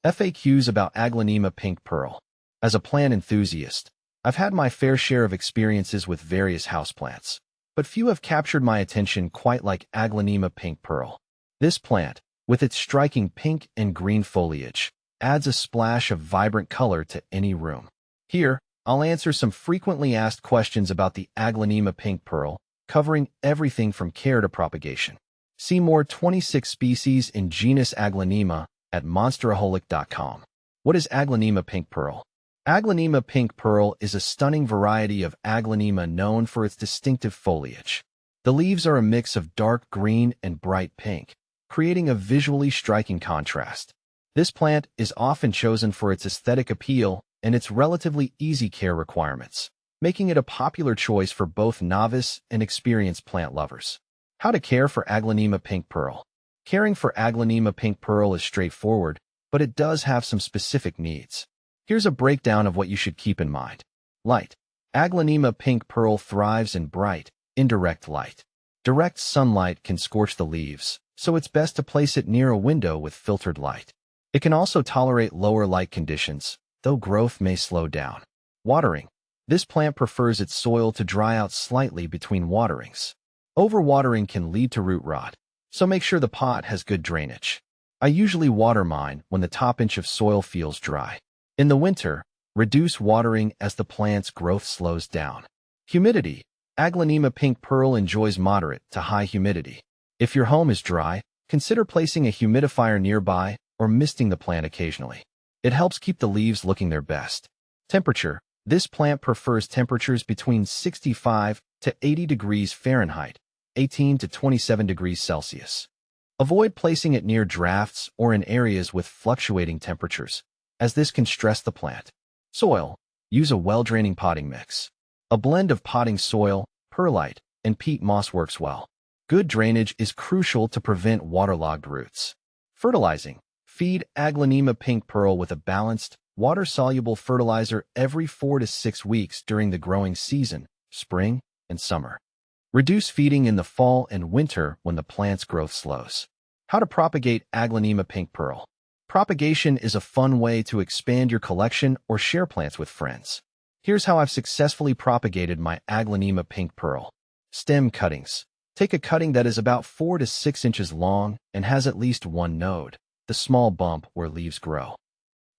FAQs about Aglaonema pink pearl. As a plant enthusiast, I've had my fair share of experiences with various houseplants, but few have captured my attention quite like Aglaonema pink pearl. This plant, with its striking pink and green foliage, adds a splash of vibrant color to any room. Here, I'll answer some frequently asked questions about the Aglaonema pink pearl, covering everything from care to propagation. See more 26 species in genus Aglaonema at monsteraholic.com. What is Aglaonema pink pearl? Aglaonema pink pearl is a stunning variety of Aglaonema known for its distinctive foliage. The leaves are a mix of dark green and bright pink, creating a visually striking contrast. This plant is often chosen for its aesthetic appeal and its relatively easy care requirements, making it a popular choice for both novice and experienced plant lovers. How to care for Aglaonema pink pearl. Caring for Aglaonema pink pearl is straightforward, but it does have some specific needs. Here's a breakdown of what you should keep in mind. Light. Aglaonema pink pearl thrives in bright, indirect light. Direct sunlight can scorch the leaves, so it's best to place it near a window with filtered light. It can also tolerate lower light conditions, though growth may slow down. Watering. This plant prefers its soil to dry out slightly between waterings. Overwatering can lead to root rot, so make sure the pot has good drainage. I usually water mine when the top inch of soil feels dry. In the winter, reduce watering as the plant's growth slows down. Humidity. Aglaonema pink pearl enjoys moderate to high humidity. If your home is dry, consider placing a humidifier nearby or misting the plant occasionally. It helps keep the leaves looking their best. Temperature. This plant prefers temperatures between 65 to 80 degrees Fahrenheit, 18 to 27 degrees Celsius. Avoid placing it near drafts or in areas with fluctuating temperatures, as this can stress the plant. Soil. Use a well-draining potting mix. A blend of potting soil, perlite, and peat moss works well. Good drainage is crucial to prevent waterlogged roots. Fertilizing. Feed Aglaonema pink pearl with a balanced, water-soluble fertilizer every 4 to 6 weeks during the growing season, spring and summer. Reduce feeding in the fall and winter when the plant's growth slows. How to propagate Aglaonema pink pearl. Propagation is a fun way to expand your collection or share plants with friends. Here's how I've successfully propagated my Aglaonema pink pearl. Stem cuttings. Take a cutting that is about 4 to 6 inches long and has at least one node, the small bump where leaves grow.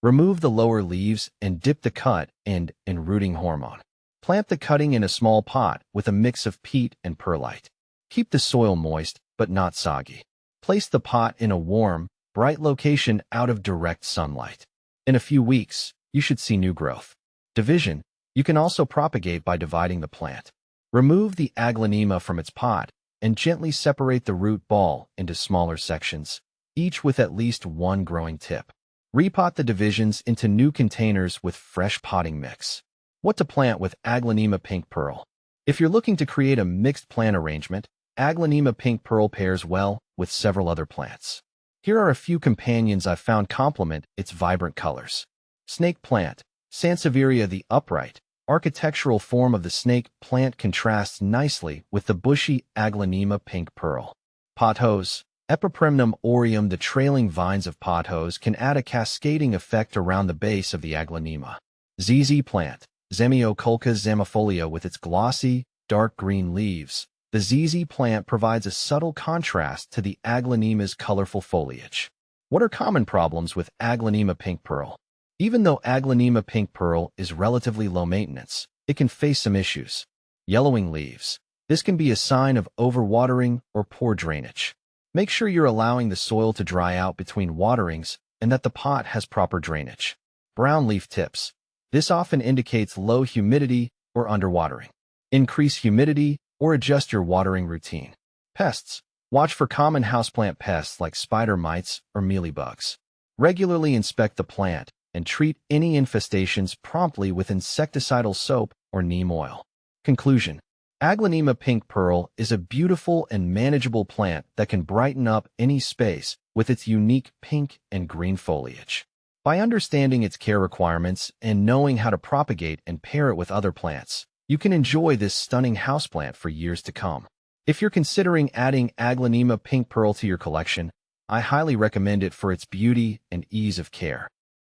Remove the lower leaves and dip the cut end in rooting hormone. Plant the cutting in a small pot with a mix of peat and perlite. Keep the soil moist but not soggy. Place the pot in a warm, bright location out of direct sunlight. In a few weeks, you should see new growth. Division. You can also propagate by dividing the plant. Remove the Aglaonema from its pot and gently separate the root ball into smaller sections, each with at least one growing tip. Repot the divisions into new containers with fresh potting mix. What to plant with Aglaonema pink pearl. If you're looking to create a mixed plant arrangement, Aglaonema pink pearl pairs well with several other plants. Here are a few companions I've found complement its vibrant colors. Snake plant. Sansevieria the upright, architectural form of the snake plant contrasts nicely with the bushy Aglaonema pink pearl. Pothose. Epipremnum aureum. The trailing vines of pothose can add a cascading effect around the base of the Aglaonema. ZZ plant. Zemioculca zamifolia. With its glossy, dark green leaves, the ZZ plant provides a subtle contrast to the Aglaonema's colorful foliage. What are common problems with Aglaonema pink pearl? Even though Aglaonema pink pearl is relatively low maintenance, it can face some issues. Yellowing leaves. This can be a sign of overwatering or poor drainage. Make sure you're allowing the soil to dry out between waterings and that the pot has proper drainage. Brown leaf tips. This often indicates low humidity or underwatering. Increase humidity or adjust your watering routine. Pests. Watch for common houseplant pests like spider mites or mealybugs. Regularly inspect the plant and treat any infestations promptly with insecticidal soap or neem oil. Conclusion. Aglaonema pink pearl is a beautiful and manageable plant that can brighten up any space with its unique pink and green foliage. By understanding its care requirements and knowing how to propagate and pair it with other plants, you can enjoy this stunning houseplant for years to come. If you're considering adding Aglaonema pink pearl to your collection, I highly recommend it for its beauty and ease of care.